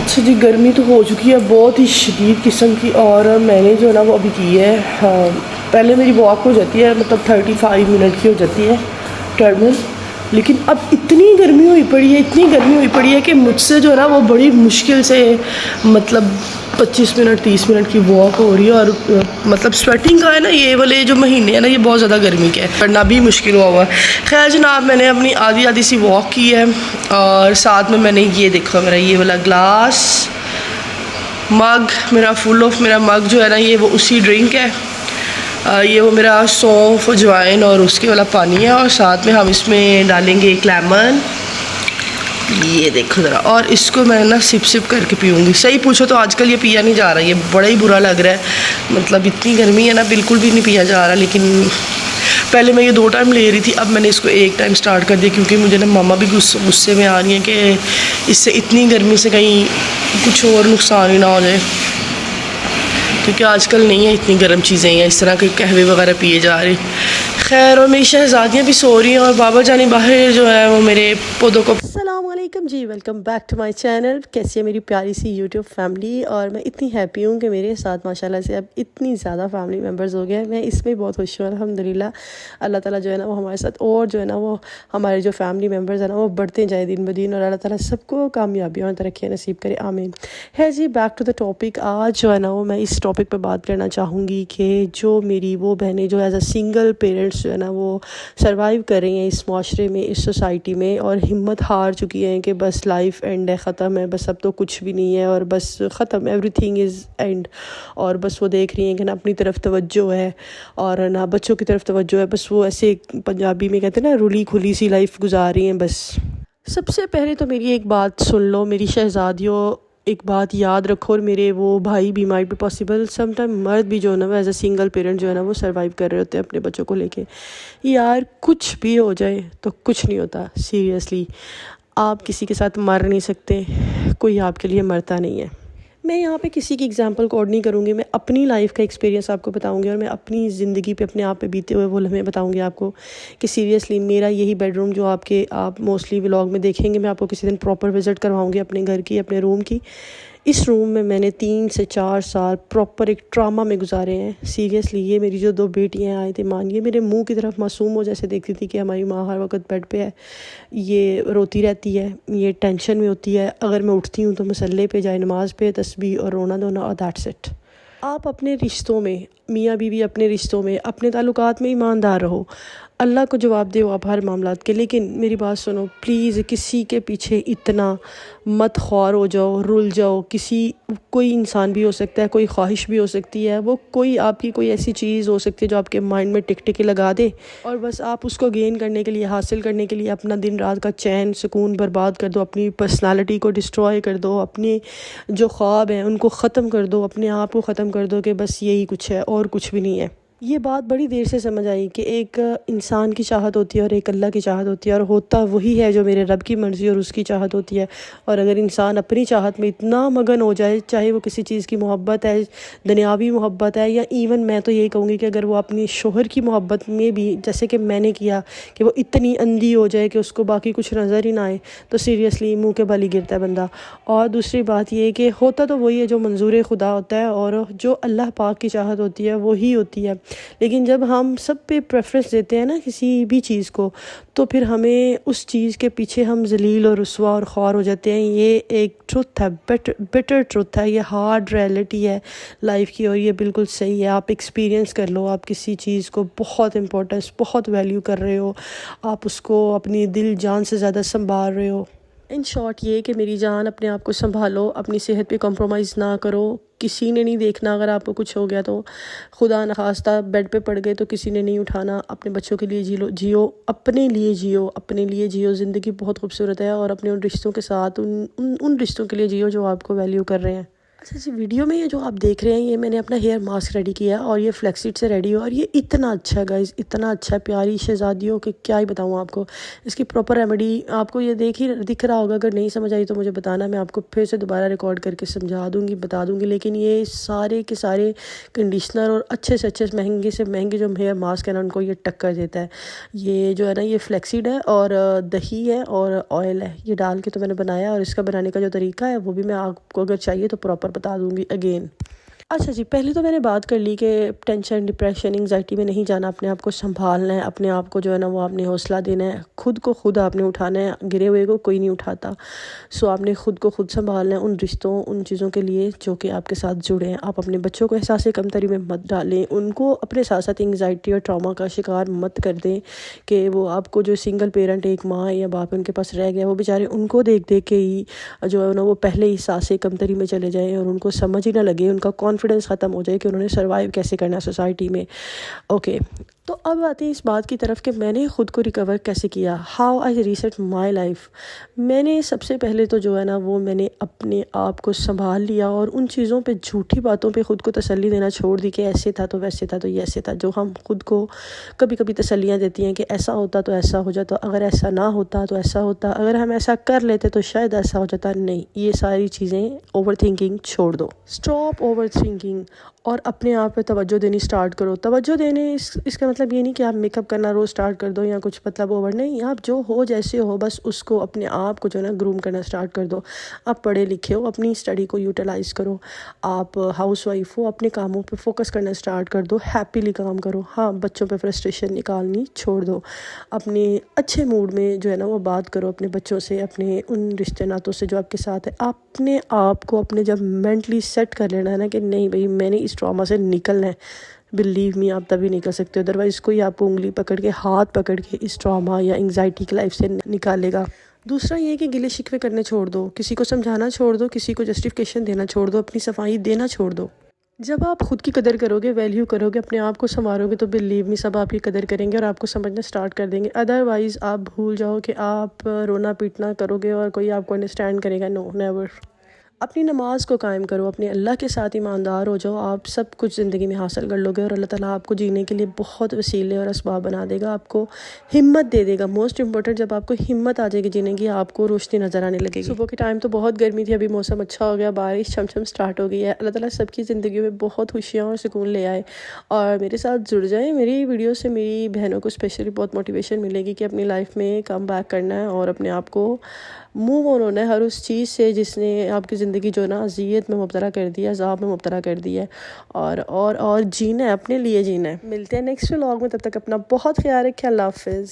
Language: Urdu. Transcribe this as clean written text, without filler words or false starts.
اچھا جی، گرمی تو ہو چکی ہے بہت ہی شدید قسم کی، اور میں نے جو ہے نا وہ ابھی کی ہے، پہلے میری واک ہو جاتی ہے مطلب 35 منٹ کی ہو جاتی ہے ٹریڈمل، لیکن اب اتنی گرمی ہوئی پڑی ہے کہ مجھ سے جو ہے نا وہ بڑی مشکل سے مطلب 25 منٹ 30 منٹ کی واک ہو رہی ہے، اور مطلب سویٹنگ کا ہے نا، یہ والے جو مہینے ہیں نا یہ بہت زیادہ گرمی کے ہے، کرنا بھی مشکل ہوا ہے۔ خیر جناب، میں نے اپنی آدھی سی واک کی ہے، اور ساتھ میں نے یہ دیکھا میرا یہ والا گلاس مگ، میرا فل آف میرا مگ جو ہے نا یہ وہ اسی ڈرنک ہے، یہ وہ میرا سونف اجوائن اور اس کے والا پانی ہے، اور ساتھ میں ہم اس میں ڈالیں گے ایک لیمن، یہ دیکھو ذرا، اور اس کو میں نا سپ کر کے پیوں گی۔ صحیح پوچھو تو آج کل یہ پیا نہیں جا رہا، یہ بڑا ہی برا لگ رہا ہے، مطلب اتنی گرمی ہے نا بالکل بھی نہیں پیا جا رہا، لیکن پہلے میں یہ 2 ٹائم لے رہی تھی، اب میں نے اس کو 1 ٹائم سٹارٹ کر دیا، کیونکہ مجھے نا ماما بھی غصے میں آ رہی ہیں کہ اس سے اتنی گرمی سے کہیں کچھ اور نقصان ہی نہ ہو جائے، کیونکہ آج کل نہیں ہے اتنی گرم چیزیں ہیں، اس طرح کے قہوے وغیرہ پیے جا رہے۔ خیر، اور میری شہزادیاں بھی سو رہی ہیں، اور بابا جانی باہر جو ہے وہ میرے پودوں کو۔ السلام علیکم جی، welcome back to my channel. کیسی ہے میری پیاری سی یوٹیوب فیملی؟ اور میں اتنی ہیپی ہوں کہ میرے ساتھ ماشاءاللہ سے اب اتنی زیادہ فیملی ممبرز ہو گئے ہیں، میں اس میں بہت خوش ہوں الحمدللہ۔ اللہ تعالیٰ جو ہے نا وہ ہمارے ساتھ، اور جو ہے نا وہ ہمارے جو فیملی ممبرز ہیں نا وہ بڑھتے جائیں دن بدن، اور اللہ تعالیٰ سب کو کامیابی اور ترقیاں نصیب کرے، آمین۔ ہے جی، بیک ٹو دا ٹاپک۔ آج جو ہے نا وہ میں اس ٹاپک پہ بات کرنا چاہوں گی کہ جو میری وہ بہنیں جو ایز اے سنگل پیرنٹس جو ہے نا وہ سروائیو کر رہی ہیں اس معاشرے میں، اس سوسائٹی میں، اور ہمت ہار چکی ہیں کہ بس لائف اینڈ ہے، ختم ہے، بس اب تو کچھ بھی نہیں ہے، اور بس ختم، ایوری تھنگ از اینڈ، اور بس وہ دیکھ رہی ہیں کہ نہ اپنی طرف توجہ ہے اور نہ بچوں کی طرف توجہ ہے، بس وہ ایسے پنجابی میں کہتے ہیں نا رلی کھلی سی لائف گزار رہی ہیں بس۔ سب سے پہلے تو میری ایک بات سن لو میری شہزادیوں، ایک بات یاد رکھو، اور میرے وہ بھائی بھی مائٹ بھی پاسبل، سم ٹائم مرد بھی جو ہے نا وہ ایز اے سنگل پیرنٹ جو ہے نا وہ سروائیو کر رہے ہوتے ہیں اپنے بچوں کو لے کے۔ یار کچھ بھی ہو جائے تو کچھ نہیں ہوتا، سیریسلی آپ کسی کے ساتھ مر نہیں سکتے، کوئی آپ کے لیے مرتا نہیں ہے۔ میں یہاں پہ کسی کی ایگزامپل کوڈ نہیں کروں گی، میں اپنی لائف کا ایکسپیرینس آپ کو بتاؤں گی، اور میں اپنی زندگی پہ اپنے آپ پہ بیتے ہوئے وہ لمحے بتاؤں گی آپ کو کہ سیریسلی میرا یہی بیڈ روم جو آپ موسٹلی ولاگ میں دیکھیں گے، میں آپ کو کسی دن پراپر وزٹ کرواؤں گی اپنے گھر کی، اپنے روم کی۔ اس روم میں نے 3 سے 4 سال پراپر ایک ٹراما میں گزارے ہیں، سیریسلی۔ یہ میری جو 2 بیٹیاں آئی تھی مان، یہ میرے منہ کی طرف معصوم ہو جیسے دیکھتی تھی کہ ہماری ماں ہر وقت بیڈ پہ ہے، یہ روتی رہتی ہے، یہ ٹینشن میں ہوتی ہے، اگر میں اٹھتی ہوں تو مصلے پہ جائے نماز پہ تسبیح اور رونا دھونا، اور دیٹس اٹ۔ آپ اپنے رشتوں میں، میاں بیوی اپنے رشتوں میں، اپنے تعلقات میں ایماندار رہو، اللہ کو جواب دے آپ ہر معاملات کے، لیکن میری بات سنو پلیز، کسی کے پیچھے اتنا مت خوار ہو جاؤ، رل جاؤ۔ کوئی انسان بھی ہو سکتا ہے، کوئی خواہش بھی ہو سکتی ہے، وہ کوئی آپ کی کوئی ایسی چیز ہو سکتی ہے جو آپ کے مائنڈ میں ٹک ٹکی لگا دے، اور بس آپ اس کو گین کرنے کے لیے، حاصل کرنے کے لیے اپنا دن رات کا چین سکون برباد کر دو، اپنی پرسنالٹی کو ڈسٹروائے کر دو، اپنے جو خواب ہیں ان کو ختم کر دو، اپنے آپ کو ختم کر دو کہ بس یہی کچھ ہے اور کچھ بھی نہیں ہے۔ یہ بات بڑی دیر سے سمجھ آئی کہ ایک انسان کی چاہت ہوتی ہے اور ایک اللہ کی چاہت ہوتی ہے، اور ہوتا وہی ہے جو میرے رب کی مرضی اور اس کی چاہت ہوتی ہے۔ اور اگر انسان اپنی چاہت میں اتنا مگن ہو جائے، چاہے وہ کسی چیز کی محبت ہے، دنیاوی محبت ہے، یا ایون میں تو یہی کہوں گی کہ اگر وہ اپنی شوہر کی محبت میں بھی، جیسے کہ میں نے کیا، کہ وہ اتنی اندھی ہو جائے کہ اس کو باقی کچھ نظر ہی نہ آئے، تو سیریسلی منہ کے بل ہی گرتا ہے بندہ۔ اور دوسری بات یہ کہ ہوتا تو وہی ہے جو منظور خدا ہوتا ہے، اور جو اللہ پاک کی چاہت ہوتی ہے وہی ہوتی ہے، لیکن جب ہم سب پہ پریفرنس دیتے ہیں نا کسی بھی چیز کو، تو پھر ہمیں اس چیز کے پیچھے ہم ذلیل اور رسوا اور خوار ہو جاتے ہیں۔ یہ ایک ٹروتھ ہے، بٹر ٹروتھ ہے، یہ ہارڈ ریئلٹی ہے لائف کی، اور یہ بالکل صحیح ہے۔ آپ ایکسپیرینس کر لو، آپ کسی چیز کو بہت امپورٹنس، بہت ویلیو کر رہے ہو، آپ اس کو اپنی دل جان سے زیادہ سنبھال رہے ہو۔ ان شارٹ یہ کہ میری جان، اپنے آپ کو سنبھالو، اپنی صحت پہ کمپرومائز نہ کرو، کسی نے نہیں دیکھنا اگر آپ کو کچھ ہو گیا تو، خدا نخواستہ بیڈ پہ پڑ گئے تو کسی نے نہیں اٹھانا، اپنے بچوں کے لیے جیو، اپنے لیے جیو، زندگی بہت خوبصورت ہے، اور اپنے ان رشتوں کے ساتھ ان رشتوں کے لیے جیو جو آپ کو ویلیو کر رہے ہیں۔ اچھا جی، ویڈیو میں یہ جو آپ دیکھ رہے ہیں یہ میں نے اپنا ہیئر ماسک ریڈی کیا ہے اور یہ فلیکسیڈ سے ریڈی ہوا اور یہ اتنا اچھا ہے گائز، اتنا اچھا ہے، پیاری شہزادیوں کہ کیا ہی بتاؤں آپ کو. اس کی پراپر ریمیڈی آپ کو یہ دکھ رہا ہوگا، اگر نہیں سمجھ آئی تو مجھے بتانا، میں آپ کو پھر سے دوبارہ ریکارڈ کر کے سمجھا دوں گی، بتا دوں گی. لیکن یہ سارے کے سارے کنڈیشنر اور اچھے سے مہنگے جو ہیئر ماسک ہیں نا ان کو یہ ٹکر دیتا ہے. یہ جو ہے نا یہ فلیکسیڈ ہے اور دہی ہے اور آئل ہے، یہ ڈال کے تو میں نے بنایا، اور اس کا بنانے کا جو طریقہ ہے وہ بھی میں آپ کو اگر چاہیے تو پراپر بتا دوں گی اگین. اچھا جی، پہلے تو میں نے بات کر لی کہ ٹینشن، ڈپریشن، انگزائٹی میں نہیں جانا، اپنے آپ کو سنبھالنا ہے، اپنے آپ کو جو ہے نا وہ آپ نے حوصلہ دینا ہے، خود کو خود آپ نے اٹھانا ہے، گرے ہوئے کو کوئی نہیں اٹھاتا. سو آپ نے خود کو خود سنبھالنا ہے ان رشتوں، ان چیزوں کے لیے جو کہ آپ کے ساتھ جڑے ہیں. آپ اپنے بچوں کو احساس کمتری میں مت ڈالیں، ان کو اپنے ساتھ ساتھ انگزائٹی اور ٹراما کا شکار مت کر دیں کہ وہ آپ کو جو سنگل پیرنٹ، ایک ماں یا باپ ان کے پاس رہ گیا، وہ بیچارے ان کو دیکھ کے ہی جو ہے نا وہ پہلے ہی احساس کمتری میں چلے جائیں اور ان کو سمجھ ہی نہ لگے، ان کا کانفیڈنس ختم ہو جائے کہ انہوں نے سروائیو کیسے کرنا ہے سوسائٹی میں. اوکے، تو اب آتے ہیں اس بات کی طرف کہ میں نے خود کو ریکور کیسے کیا. How I reset my life. میں نے سب سے پہلے تو جو ہے نا وہ میں نے اپنے آپ کو سنبھال لیا اور ان چیزوں پہ، جھوٹی باتوں پہ خود کو تسلی دینا چھوڑ دی کہ ایسے تھا تو ویسے تھا تو یہ ایسے تھا، جو ہم خود کو کبھی کبھی تسلیاں دیتی ہیں کہ ایسا ہوتا تو ایسا ہو جاتا، اگر ایسا نہ ہوتا تو ایسا ہوتا، اگر ہم ایسا کر لیتے تو شاید ایسا ہو جاتا. نہیں، یہ ساری چیزیں اوور تھنکنگ چھوڑ دو. اسٹاپ اوور تھنکنگ اور اپنے آپ پہ توجہ دینی سٹارٹ کرو. توجہ دینے اس کا مطلب یہ نہیں کہ آپ میک اپ کرنا روز سٹارٹ کر دو یا کچھ مطلب اوور، نہیں، آپ جو ہو جیسے ہو بس اس کو اپنے آپ کو جو ہے نا گروم کرنا سٹارٹ کر دو. آپ پڑھے لکھے ہو، اپنی اسٹڈی کو یوٹیلائز کرو. آپ ہاؤس وائف ہو، اپنے کاموں پہ فوکس کرنا سٹارٹ کر دو، ہیپیلی کام کرو. ہاں، بچوں پہ فرسٹریشن نکالنی چھوڑ دو. اپنے اچھے موڈ میں جو ہے نا وہ بات کرو اپنے بچوں سے، اپنے ان رشتے ناتوں سے جو آپ کے ساتھ ہے. اپنے آپ کو اپنے جب مینٹلی سیٹ کر لینا ہے نا کہ نہیں بھائی میں نے اس ٹراما سے نکلنا ہے، بلیو می آپ تبھی نکل سکتے ہو، ادروائز کوئی آپ کو انگلی پکڑ کے، ہاتھ پکڑ کے اس ٹراما یا انگزائٹی کی لائف سے نکالے گا. دوسرا یہ کہ گلے شکوے کرنے چھوڑ دو، کسی کو سمجھانا چھوڑ دو، کسی کو جسٹیفیکیشن دینا چھوڑ دو، اپنی صفائی دینا چھوڑ دو. جب آپ خود کی قدر کرو گے، ویلیو کرو گے، اپنے آپ کو سنوارو گے تو بلیو می سب آپ کی قدر کریں گے اور آپ کو سمجھنا سٹارٹ کر دیں گے. ادروائز آپ بھول جاؤ کہ آپ رونا پیٹنا کرو گے اور کوئی آپ کو انڈرسٹینڈ کرے گا. نو، نیور. اپنی نماز کو قائم کرو، اپنے اللہ کے ساتھ ایماندار ہو جاؤ، آپ سب کچھ زندگی میں حاصل کر لو گے اور اللہ تعالیٰ آپ کو جینے کے لیے بہت وسیلے اور اسباب بنا دے گا، آپ کو ہمت دے دے گا. موسٹ امپورٹنٹ، جب آپ کو ہمت آ جائے گی جینے کی، آپ کو روشنی نظر آنے لگے گی. صبح کے ٹائم تو بہت گرمی تھی، ابھی موسم اچھا ہو گیا، بارش چھم چھم سٹارٹ ہو گئی ہے. اللہ تعالیٰ سب کی زندگیوں میں بہت خوشیاں اور سکون لے آئے اور میرے ساتھ جڑ جائیں. میری ویڈیو سے میری بہنوں کو اسپیشلی بہت موٹیویشن ملے گی کہ اپنی لائف میں کم بیک کرنا ہے اور اپنے آپ کو موو آن ہونا ہے ہر اس چیز سے جس نے آپ کی زندگی جو ہے نا اذیت میں مبتلا کر دیا، عذاب میں مبتلا کر دیا ہے، اور جینا ہے، اپنے لیے جینا ہے. ملتے ہیں نیکسٹ ولاگ میں، تب تک اپنا بہت خیال رکھیں. اللہ حافظ.